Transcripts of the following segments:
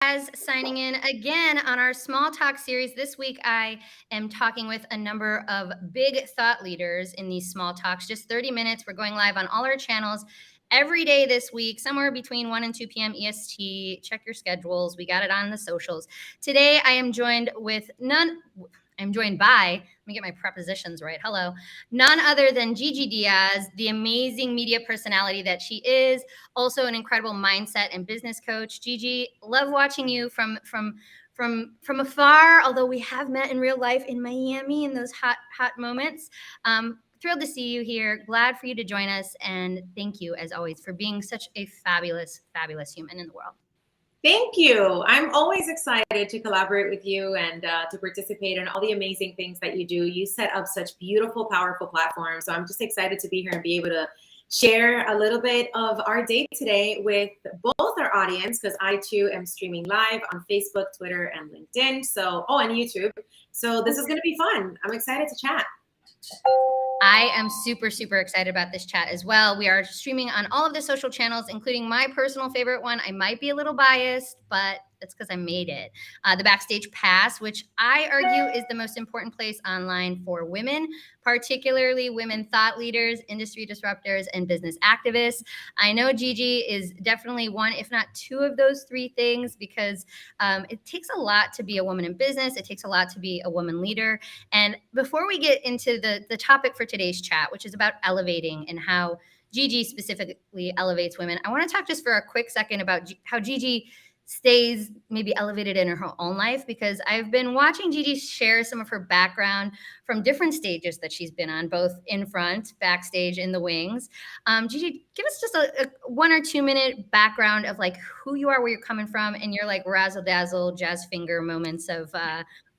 Kaz signing in again on our small talk series. This week, I am talking with a number of big thought leaders in these small talks. Just 30 minutes. We're going live on all our channels every day this week, somewhere between 1 and 2 p.m. EST. Check your schedules. We got it on the socials. Today, I am joined with I'm joined by, let me get my prepositions right. Hello. None other than GiGi Diaz, the amazing media personality that she is, also an incredible mindset and business coach. GiGi, love watching you from afar, although we have met in real life in Miami in those hot moments. Thrilled to see you here. Glad for you to join us. And thank you, as always, for being such a fabulous, fabulous human in the world. Thank you. I'm always excited to collaborate with you and to participate in all the amazing things that you do. You set up such beautiful, powerful platforms. So I'm just excited to be here and be able to share a little bit of our day today with both our audience, because I too am streaming live on Facebook, Twitter, and LinkedIn. So, and YouTube. So this is going to be fun. I'm excited to chat. I am super, super excited about this chat as well. We are streaming on all of the social channels, including my personal favorite one. I might be a little biased, but that's because I made it. The Backstage Pass, which I argue is the most important place online for women, particularly women thought leaders, industry disruptors, and business activists. I know GiGi is definitely one, if not two of those three things, because it takes a lot to be a woman in business. It takes a lot to be a woman leader. And before we get into the topic for today's chat, which is about elevating and how GiGi specifically elevates women, I want to talk just for a quick second about how GiGi stays maybe elevated in her own life, because I've been watching GiGi share some of her background from different stages that she's been on, both in front, backstage, in the wings. GiGi, give us just a 1 or 2 minute background of like who you are, where you're coming from, and your like razzle dazzle jazz finger moments of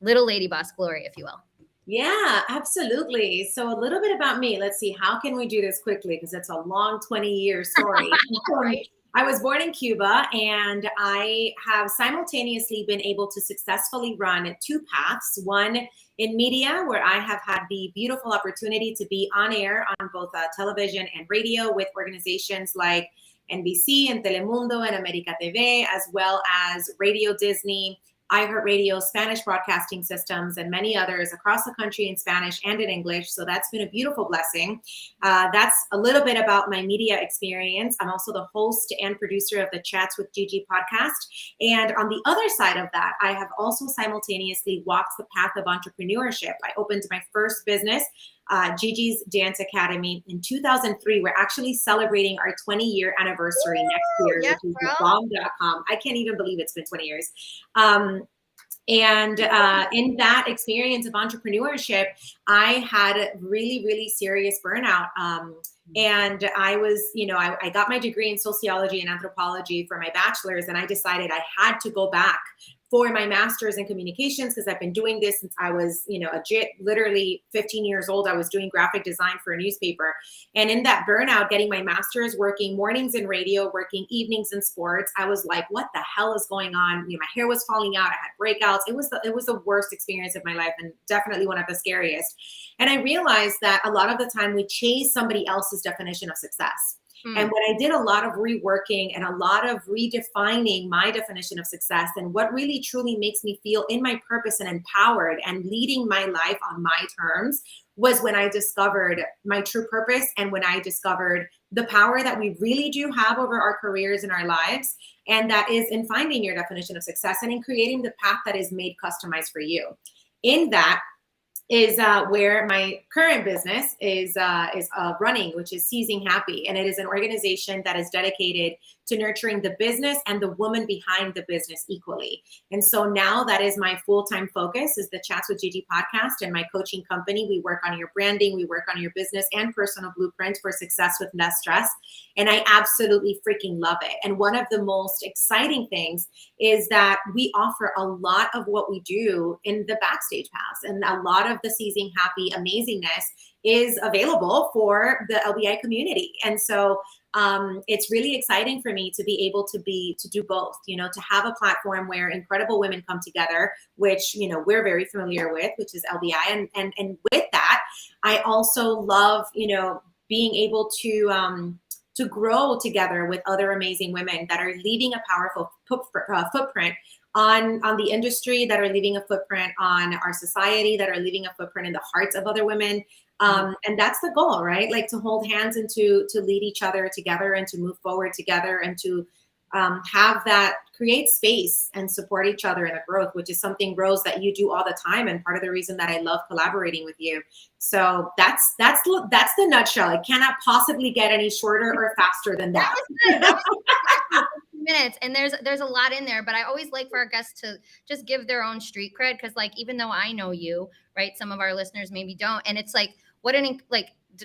little lady boss glory, if you will. Yeah, absolutely. So a little bit about me. Let's see, how can we do this quickly? Because it's a long 20-year story. Right. I was born in Cuba, and I have simultaneously been able to successfully run two paths. One in media, where I have had the beautiful opportunity to be on air on both television and radio with organizations like NBC and Telemundo and America TV, as well as Radio Disney, iHeartRadio, Spanish broadcasting systems, and many others across the country in Spanish and in English. So that's been a beautiful blessing. That's a little bit about my media experience. I'm also the host and producer of the Chats with GiGi podcast. And on the other side of that, I have also simultaneously walked the path of entrepreneurship. I opened my first business, GiGi's Dance Academy, in 2003. We're actually celebrating our 20-year anniversary next year, yes, which is bomb.com. I can't even believe it's been 20 years. In that experience of entrepreneurship, I had really, really serious burnout. And I was, I got my degree in sociology and anthropology for my bachelor's, and I decided I had to go back for my master's in communications, because I've been doing this since I was, literally 15 years old. I was doing graphic design for a newspaper. And in that burnout, getting my master's, working mornings in radio, working evenings in sports, I was like, what the hell is going on? My hair was falling out. I had breakouts. It was the worst experience of my life, and definitely one of the scariest. And I realized that a lot of the time we chase somebody else's definition of success. And when I did a lot of reworking and a lot of redefining my definition of success and what really truly makes me feel in my purpose and empowered and leading my life on my terms, was when I discovered my true purpose, and when I discovered the power that we really do have over our careers and our lives. And that is in finding your definition of success and in creating the path that is made customized for you. In that is where my current business is running, which is Seizing Happy. And it is an organization that is dedicated to nurturing the business and the woman behind the business equally. And so now that is my full-time focus, is the Chats with GiGi podcast and my coaching company. We work on your branding, we work on your business and personal blueprint for success with less stress. And I absolutely freaking love it. And one of the most exciting things is that we offer a lot of what we do in the Backstage Pass, and a lot of the Seizing Happy amazingness is available for the LBI community. And so it's really exciting for me to be able to do both, to have a platform where incredible women come together, which, we're very familiar with, which is LBI. And with that, I also love, being able to to grow together with other amazing women that are leaving a powerful footprint on the industry, that are leaving a footprint on our society, that are leaving a footprint in the hearts of other women. And that's the goal, right? Like to hold hands and to lead each other together and to move forward together and to have that create space and support each other in the growth, which is something, Rose, that you do all the time, and part of the reason that I love collaborating with you. So that's the nutshell. It cannot possibly get any shorter or faster than that. That was good. Minutes, and there's a lot in there, but I always like for our guests to just give their own street cred, because like even though I know you, right, some of our listeners maybe don't, and it's like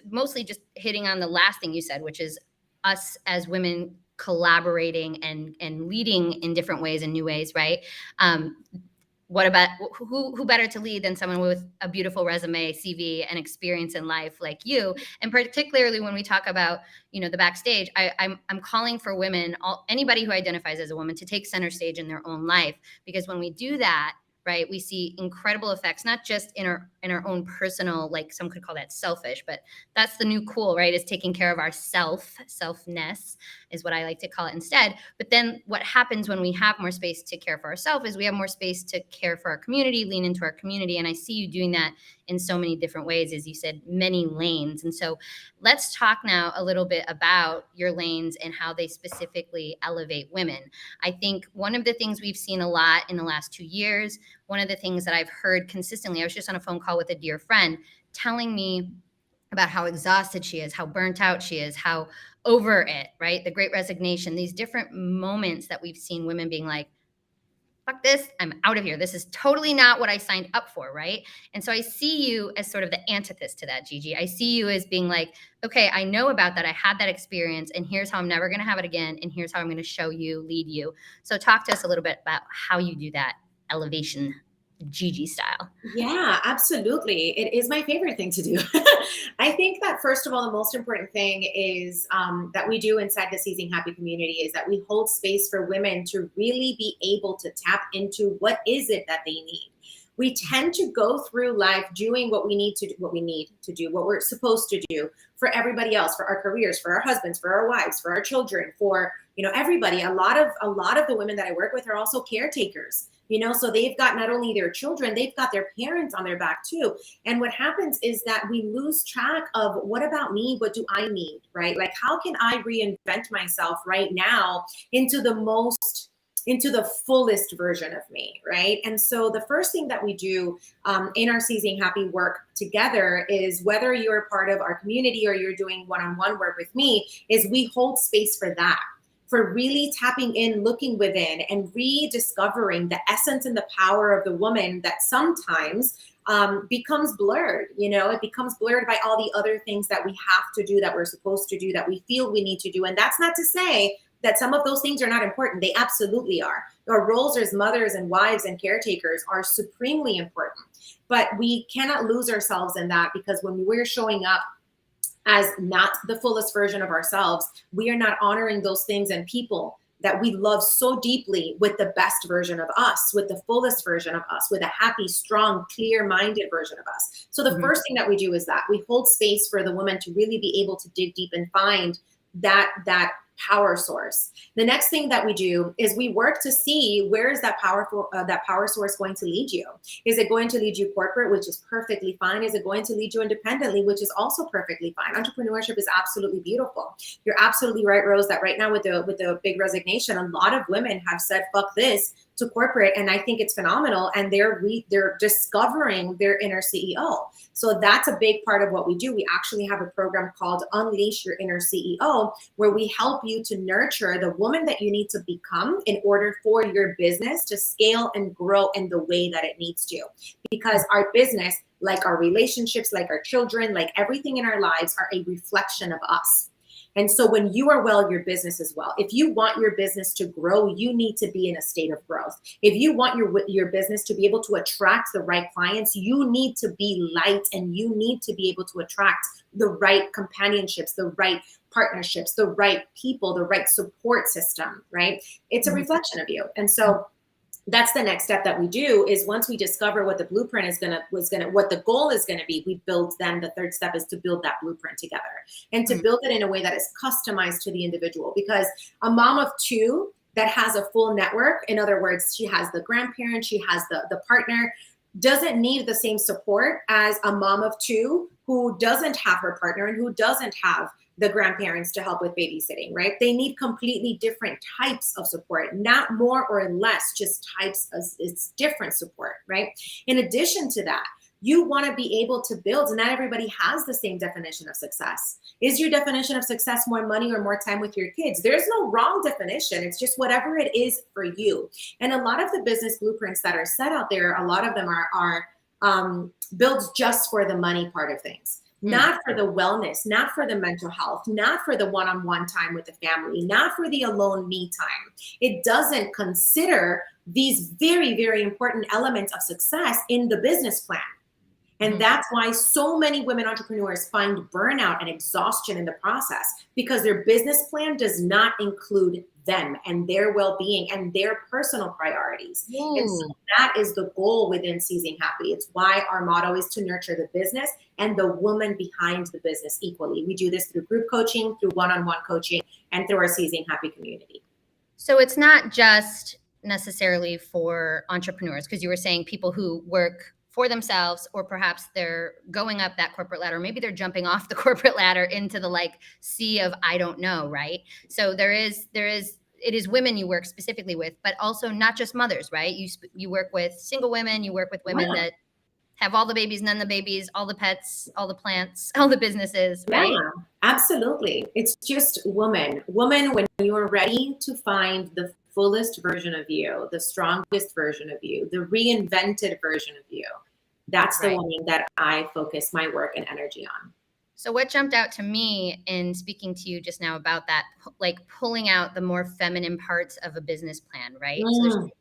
mostly just hitting on the last thing you said, which is us as women collaborating and leading in different ways and new ways, right? What about who better to lead than someone with a beautiful resume, CV, and experience in life like you? And particularly when we talk about, the backstage, I'm calling for women, anybody who identifies as a woman, to take center stage in their own life, because when we do that, right, we see incredible effects, not just in our own personal, like some could call that selfish, but that's the new cool, right, is taking care of our selfness is what I like to call it instead. But then what happens when we have more space to care for ourselves is we have more space to care for our community, lean into our community. And I see you doing that in so many different ways, as you said, many lanes. And so let's talk now a little bit about your lanes and how they specifically elevate women. I think one of the things we've seen a lot in the last 2 years, one of the things that I've heard consistently, I was just on a phone call with a dear friend telling me about how exhausted she is, how burnt out she is, how over it, right? The great resignation, these different moments that we've seen women being like, fuck this, I'm out of here. This is totally not what I signed up for, right? And so I see you as sort of the antithesis to that, GiGi. I see you as being like, okay, I know about that. I had that experience, and here's how I'm never going to have it again. And here's how I'm going to show you, lead you. So talk to us a little bit about how you do that elevation GiGi style. Yeah, absolutely. It is my favorite thing to do. I think that first of all, the most important thing is that we do inside the Seizing Happy community is that we hold space for women to really be able to tap into what is it that they need. We tend to go through life doing what we need to do, what we're supposed to do for everybody else, for our careers, for our husbands, for our wives, for our children, for everybody. A lot of the women that I work with are also caretakers. So they've got not only their children, they've got their parents on their back too. And what happens is that we lose track of what about me? What do I need, right? Like, how can I reinvent myself right now into the fullest version of me, right? And so the first thing that we do in our Seizing Happy work together is, whether you're part of our community or you're doing one-on-one work with me, is we hold space for that, for really tapping in, looking within, and rediscovering the essence and the power of the woman that sometimes becomes blurred. It becomes blurred by all the other things that we have to do, that we're supposed to do, that we feel we need to do. And that's not to say that some of those things are not important. They absolutely are. Our roles as mothers and wives and caretakers are supremely important. But we cannot lose ourselves in that, because when we're showing up as not the fullest version of ourselves, we are not honoring those things and people that we love so deeply with the best version of us, with the fullest version of us, with a happy, strong, clear-minded version of us. So the first thing that we do is that we hold space for the woman to really be able to dig deep and find that power source. The next thing that we do is we work to see, where is that power source going to lead you? Is it going to lead you corporate, which is perfectly fine? Is it going to lead you independently, which is also perfectly fine? Entrepreneurship is absolutely beautiful. You're absolutely right, Rose, that right now with the big resignation, a lot of women have said, fuck this, to corporate, and I think it's phenomenal, and they're discovering their inner CEO. So that's a big part of what we do. We actually have a program called Unleash Your Inner CEO, where we help you to nurture the woman that you need to become in order for your business to scale and grow in the way that it needs to. Because our business, like our relationships, like our children, like everything in our lives, are a reflection of us. And so when you are well, your business is well. If you want your business to grow, you need to be in a state of growth. If you want your business to be able to attract the right clients, you need to be light, and you need to be able to attract the right companionships, the right partnerships, the right people, the right support system, right? It's a reflection of you. And so that's the next step that we do, is once we discover what the blueprint is what the goal is gonna be, we build, then the third step is to build that blueprint together and to build it in a way that is customized to the individual. Because a mom of two that has a full network, in other words, she has the grandparent, she has the partner, doesn't need the same support as a mom of two who doesn't have her partner and who doesn't have the grandparents to help with babysitting, right? They need completely different types of support, not more or less, just types of, it's different support, right? In addition to that, you want to be able to build, and not everybody has the same definition of success. Is your definition of success more money or more time with your kids? There's no wrong definition. It's just whatever it is for you. And a lot of the business blueprints that are set out there, a lot of them are built just for the money part of things. Not for the wellness, not for the mental health, not for the one-on-one time with the family, not for the alone me time. It doesn't consider these very, very important elements of success in the business plan. And that's why so many women entrepreneurs find burnout and exhaustion in the process, because their business plan does not include them and their well-being and their personal priorities. And so that is the goal within Seizing Happy. It's why our motto is to nurture the business and the woman behind the business equally. We do this through group coaching, through one-on-one coaching, and through our Seizing Happy community. So it's not just necessarily for entrepreneurs, because you were saying people who work for themselves, or perhaps they're going up that corporate ladder. Maybe they're jumping off the corporate ladder into the like sea of I don't know, right? So it is women you work specifically with, but also not just mothers, right? You work with single women, you work with women that have all the babies, none of the babies, all the pets, all the plants, all the businesses, right? Yeah, absolutely. It's just woman, when you are ready to find the fullest version of you, the strongest version of you, the reinvented version of you. That's the woman that I focus my work and energy on. So what jumped out to me in speaking to you just now about that, like pulling out the more feminine parts of a business plan, right? So there's two things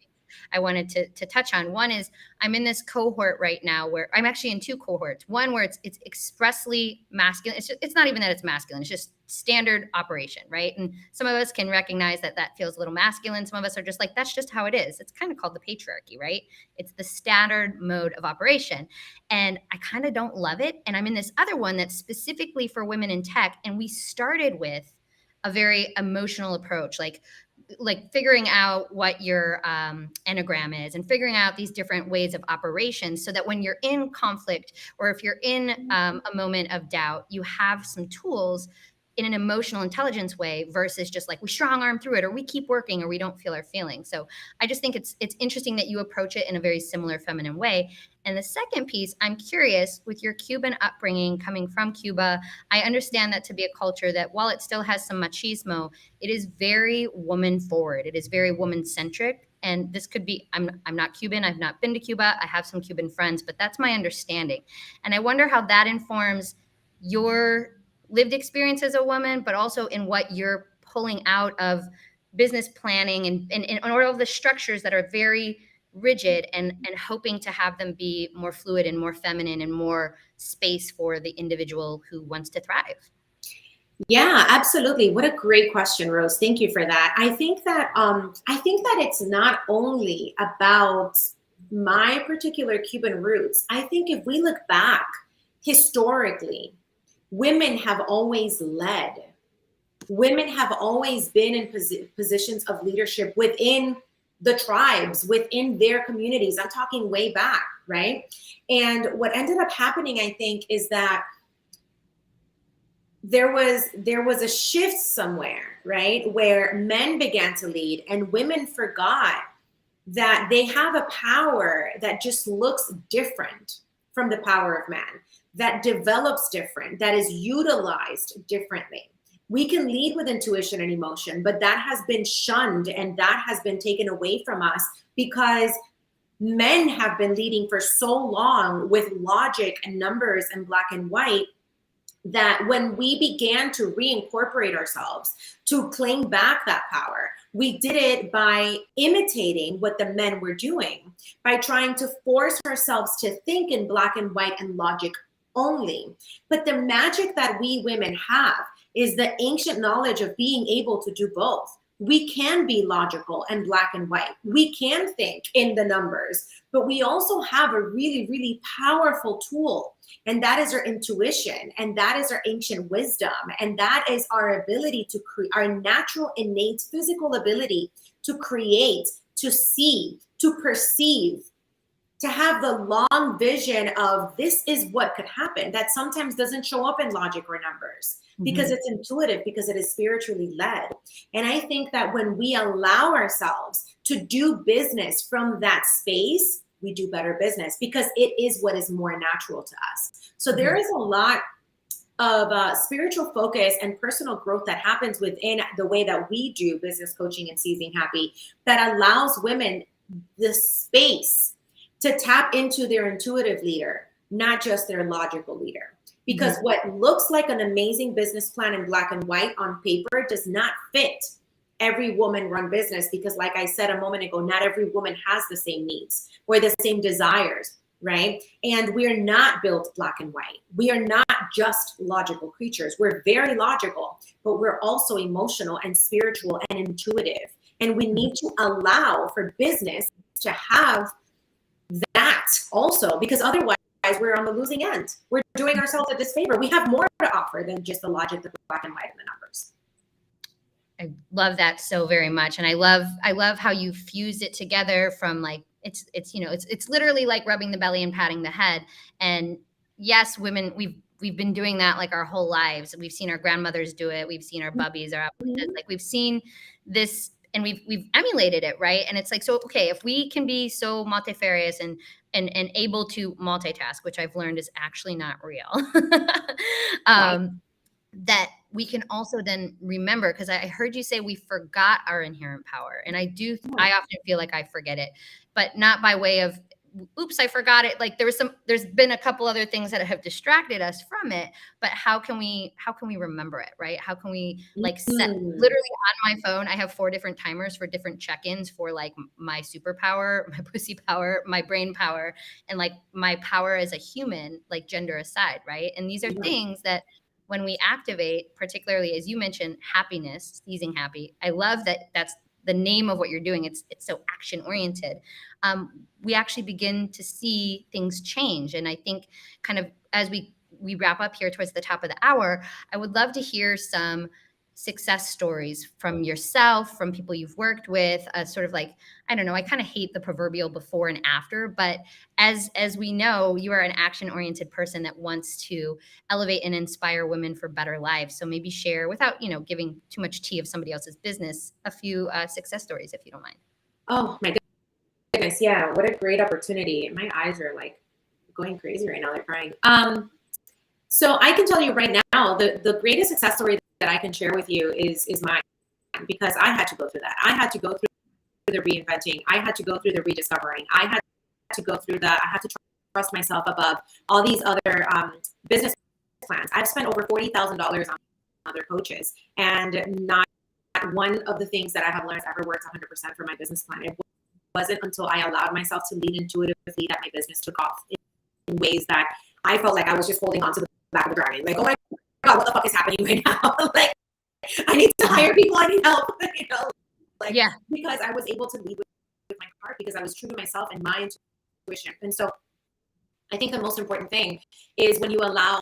I wanted to touch on. One is I'm in this cohort right now where I'm actually in two cohorts. One where it's expressly masculine. It's not even that it's masculine. It's just standard operation, right? And some of us can recognize that feels a little masculine. Some of us are just like, that's just how it is. It's kind of called the patriarchy, right? It's the standard mode of operation. And I kind of don't love it. And I'm in this other one that's specifically for women in tech. And we started with a very emotional approach, like figuring out what your enneagram is and figuring out these different ways of operation, so that when you're in conflict or if you're in a moment of doubt, you have some tools in an emotional intelligence way, versus just like we strong arm through it, or we keep working, or we don't feel our feelings. So I just think it's interesting that you approach it in a very similar feminine way. And the second piece, I'm curious, with your Cuban upbringing, coming from Cuba, I understand that to be a culture that, while it still has some machismo, it is very woman forward. It is very woman centric. And this could be, I'm not Cuban. I've not been to Cuba. I have some Cuban friends, but that's my understanding. And I wonder how that informs your lived experience as a woman, but also in what you're pulling out of business planning and all of the structures that are very rigid, and hoping to have them be more fluid and more feminine and more space for the individual who wants to thrive. Yeah, absolutely. What a great question, Rose. Thank you for that. I think that it's not only about my particular Cuban roots. I think if we look back historically, women have always led. Women have always been in positions of leadership within the tribes, within their communities. I'm talking way back, right? And what ended up happening, I think, is that there was a shift somewhere, right, where men began to lead and women forgot that they have a power that just looks different from the power of man, that develops different, that is utilized differently. We can lead with intuition and emotion, but that has been shunned and that has been taken away from us because men have been leading for so long with logic and numbers and black and white, that when we began to reincorporate ourselves, to claim back that power, we did it by imitating what the men were doing, by trying to force ourselves to think in black and white and logic only. But the magic that we women have is the ancient knowledge of being able to do both. we can be logical and black and white. We can think in the numbers, but we also have a really, really powerful tool. And that is our intuition. And that is our ancient wisdom. And that is our ability to create, our natural, innate physical ability to create, to see, to perceive, to have the long vision of this is what could happen, that sometimes doesn't show up in logic or numbers, because it's intuitive, because it is spiritually led. And I think that when we allow ourselves to do business from that space, we do better business, because it is what is more natural to us. So there is a lot of spiritual focus and personal growth that happens within the way that we do business coaching and Seizing Happy, that allows women the space to tap into their intuitive leader, not just their logical leader. Because what looks like an amazing business plan in black and white on paper does not fit every woman run business, because like I said a moment ago, not every woman has the same needs or the same desires, right? And we're not built black and white. We are not just logical creatures. We're very logical, but we're also emotional and spiritual and intuitive. And we need to allow for business to have that also, because otherwise we're on the losing end. We're doing ourselves a disfavor. We have more to offer than just the logic, the black and white, and the numbers. I love that so very much. And I love how you fuse it together from like, it's literally like rubbing the belly and patting the head. And yes, women, we've been doing that like our whole lives. We've seen our grandmothers do it. We've seen our bubbies, like we've seen this, and we've emulated it, right? And it's like, so okay, if we can be so multifarious and able to multitask, which I've learned is actually not real, Right. that we can also then remember, because I heard you say we forgot our inherent power. And I often feel like I forget it, but not by way of, oops, I forgot it. Like there's been a couple other things that have distracted us from it, but how can we remember it, right? How can we like set, literally on my phone, I have 4 different timers for different check-ins for like my superpower, my pussy power, my brain power, and like my power as a human, like gender aside, right? And these are things that when we activate, particularly as you mentioned, happiness, Seizing Happy. I love that that's the name of what you're doing. It's so action oriented. We actually begin to see things change. And I think kind of as we wrap up here towards the top of the hour, I would love to hear some success stories from yourself, from people you've worked with, sort of like, I don't know, I kind of hate the proverbial before and after, but as we know, you are an action-oriented person that wants to elevate and inspire women for better lives. So maybe share, without, giving too much tea of somebody else's business, a few success stories, if you don't mind. Oh my goodness. Yeah. What a great opportunity. My eyes are like going crazy right now. They're crying. So I can tell you right now, the greatest success story that I can share with you is mine, because I had to go through that. I had to go through the reinventing. I had to go through the rediscovering. I had to go through I had to trust myself above all these other business plans. I've spent over $40,000 on other coaches, and not one of the things that I have learned has ever worked 100% for my business plan. It wasn't until I allowed myself to lead intuitively that my business took off in ways that I felt like I was just holding on to the back of the dragon. Like, oh my God, what the fuck is happening right now? Like, I need to hire people. I need help. Because I was able to lead with my heart, because I was true to myself and my intuition. And so I think the most important thing is when you allow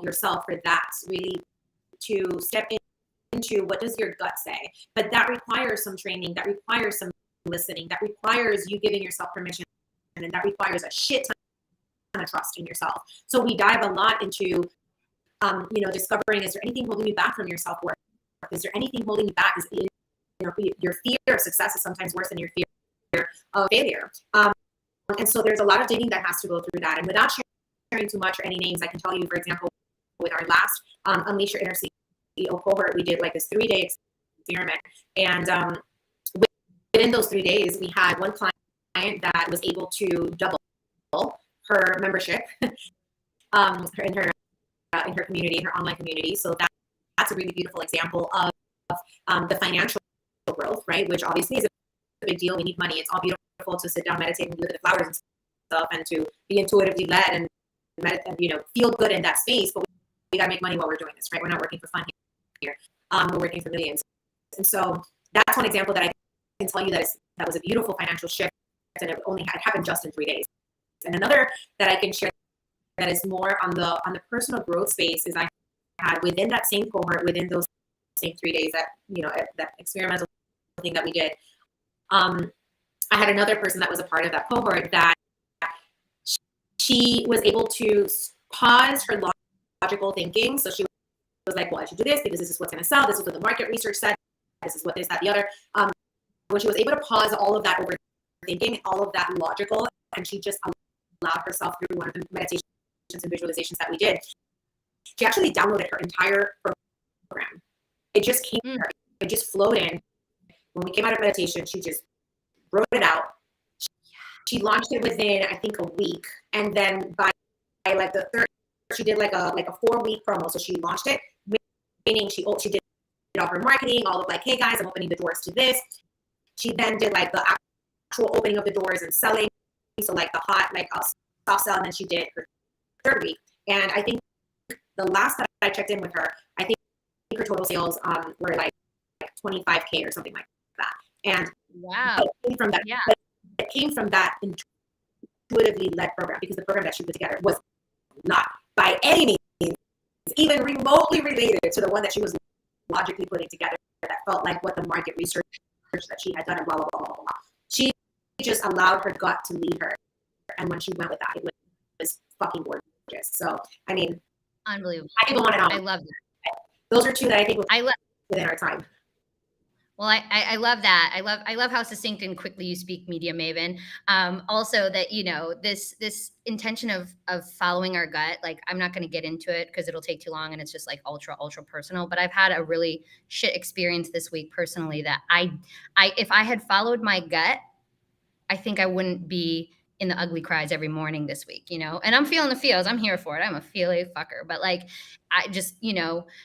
yourself for that really to step into what does your gut say. But that requires some training, that requires some listening, that requires you giving yourself permission, and that requires a shit ton of trust in yourself. So we dive a lot into discovering, is there anything holding you back from your self-worth? Is there anything holding you back? Is your fear of success is sometimes worse than your fear of failure. And so there's a lot of digging that has to go through that. And without sharing too much or any names, I can tell you, for example, with our last Unleash Your Inner CEO cohort, we did like this 3-day experiment. And within those 3 days, we had one client that was able to double her membership in her community, in her online community. So that's a really beautiful example of the financial growth, right? Which obviously is a big deal. We need money. It's all beautiful to sit down, meditate, and look at the flowers and stuff, and to be intuitively led and feel good in that space. But we got to make money while we're doing this, right? We're not working for fun here. We're working for millions. And so that's one example that I can tell you that was a beautiful financial shift, and it happened just in 3 days. And another that I can share that is more on the personal growth space is I had within that same cohort, within those same 3 days, that experimental thing that we did. I had another person that was a part of that cohort that she was able to pause her logical thinking. So she was like, well, I should do this because this is what's going to sell. This is what the market research said. This is what this, that, the other. When she was able to pause all of that overthinking, all of that logical, and she just allowed herself through one of the meditations and visualizations that we did, she actually downloaded her entire program. It just came to her. It just flowed in. When we came out of meditation, she just wrote it out. She launched it within, I think, a week. And then by like the third, she did like a 4-week promo. So she launched it, meaning she did all her marketing, all of like, hey guys, I'm opening the doors to this. She then did like the actual opening of the doors and selling. So like the hot, like soft sell, and then she did her 3rd week. And I think the last that I checked in with her, I think her total sales were like 25K or something like that. And wow, it came from that. Yeah. It came from that intuitively led program, because the program that she put together was not by any means even remotely related to the one that she was logically putting together that felt like what the market research that she had done and blah, blah, blah, blah, blah. She just allowed her gut to lead her. And when she went with that, it was fucking gorgeous. So, I mean, unbelievable. I even want to know. I love that. Those are 2 that I think I love within our time. Well, I love that. I love how succinct and quickly you speak, Media Maven. Also, that this intention of following our gut. Like, I'm not going to get into it because it'll take too long and it's just like ultra personal. But I've had a really shit experience this week personally. That if I had followed my gut, I think I wouldn't be in the ugly cries every morning this week, and I'm feeling the feels. I'm here for it. I'm a feely fucker, but like, I just,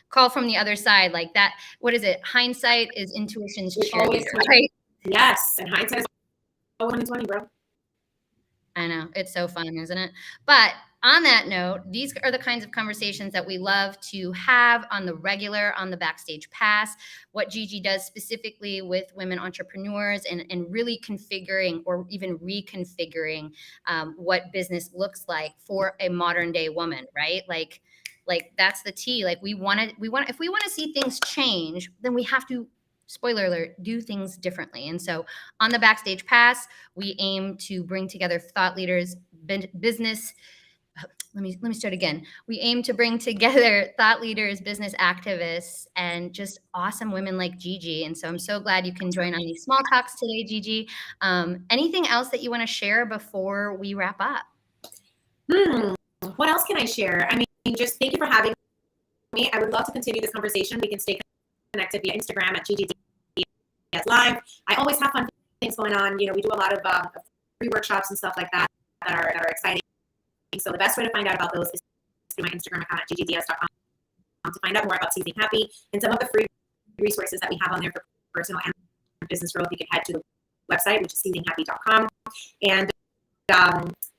call from the other side like that. What is it? Hindsight is intuition's cheerleader, right? Yes. And hindsight is 2020, bro. I know. It's so fun, isn't it? But on that note, these are the kinds of conversations that we love to have on the regular, on the Backstage Pass. What GiGi does specifically with women entrepreneurs and really configuring or even reconfiguring what business looks like for a modern day woman, right? Like that's the tea. Like if we want to see things change, then we have to, spoiler alert, do things differently. And so on the Backstage Pass, we aim to bring together thought leaders, business. Let me start again. We aim to bring together thought leaders, business activists, and just awesome women like GiGi. And so I'm so glad you can join on these small talks today, GiGi. Anything else that you want to share before we wrap up? What else can I share? I mean, just thank you for having me. I would love to continue this conversation. We can stay connected via Instagram at GiGi Diaz Live. I always have fun things going on. We do a lot of free workshops and stuff like that are exciting. So the best way to find out about those is through my Instagram account at gigidiaz.com to find out more about Seizing Happy and some of the free resources that we have on there for personal and business growth. You can head to the website, which is seizinghappy.com. And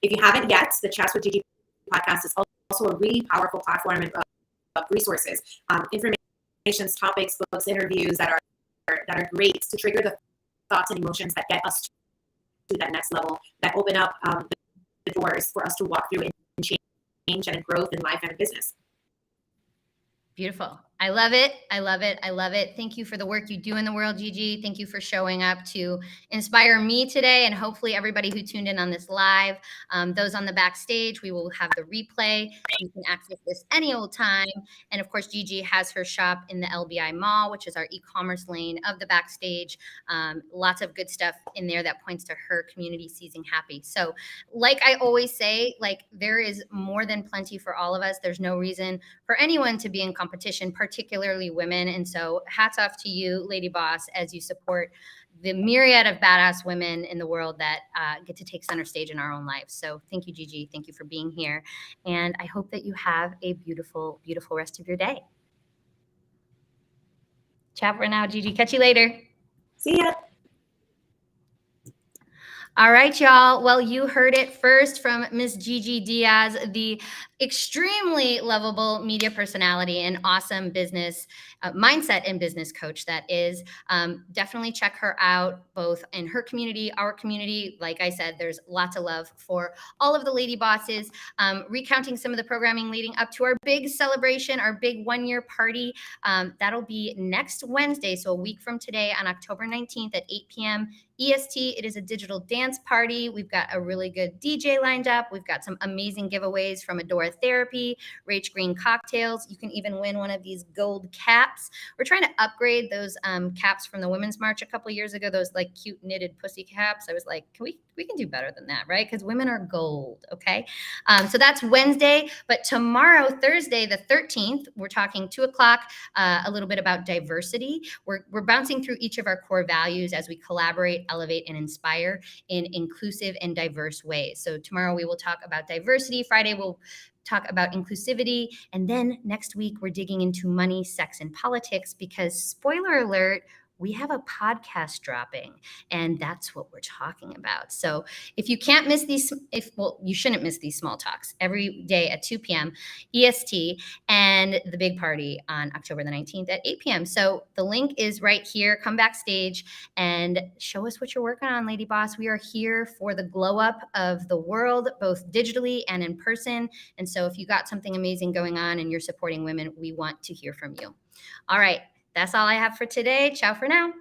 if you haven't yet, the Chats with GiGi podcast is also a really powerful platform of resources, information, topics, books, interviews that are great to trigger the thoughts and emotions that get us to that next level, that open up the doors for us to walk through and change and growth in life and business. Beautiful. I love it. I love it. I love it. Thank you for the work you do in the world, GiGi. Thank you for showing up to inspire me today and hopefully everybody who tuned in on this live. Those on the backstage, we will have the replay. You can access this any old time. And of course, GiGi has her shop in the LBI Mall, which is our e-commerce lane of the backstage. Lots of good stuff in there that points to her community, Seizing Happy. So like I always say, like there is more than plenty for all of us. There's no reason for anyone to be in competition, particularly women. And so hats off to you, Lady Boss, as you support the myriad of badass women in the world that get to take center stage in our own lives. So thank you, GiGi. Thank you for being here. And I hope that you have a beautiful, beautiful rest of your day. Ciao for now, GiGi. Catch you later. See ya. All right, y'all. Well, you heard it first from Miss GiGi Diaz, the extremely lovable media personality and awesome business mindset and business coach that is. Definitely check her out, both in her community, our community. Like I said, there's lots of love for all of the lady bosses. Recounting some of the programming leading up to our big celebration, our big 1 year party. That'll be next Wednesday, so a week from today on October 19th at 8 p.m. EST. It is a digital dance party. We've got a really good DJ lined up. We've got some amazing giveaways from Adora Therapy, Rach Green Cocktails. You can even win one of these gold caps. We're trying to upgrade those caps from the Women's March a couple years ago, those like cute knitted pussy caps. I was like, we can do better than that, right? Because women are gold, okay? So that's Wednesday, but tomorrow, Thursday, the 13th, we're talking 2 o'clock, a little bit about diversity. We're bouncing through each of our core values as we collaborate, elevate, and inspire in inclusive and diverse ways. So tomorrow we will talk about diversity. Friday we'll talk about inclusivity. And then next week we're digging into money, sex, and politics because, spoiler alert, we have a podcast dropping and that's what we're talking about. So if you can't miss these, you shouldn't miss these small talks every day at 2 p.m. EST and the big party on October the 19th at 8 p.m. So the link is right here. Come backstage and show us what you're working on, Lady Boss. We are here for the glow up of the world, both digitally and in person. And so if you got something amazing going on and you're supporting women, we want to hear from you. All right. That's all I have for today. Ciao for now.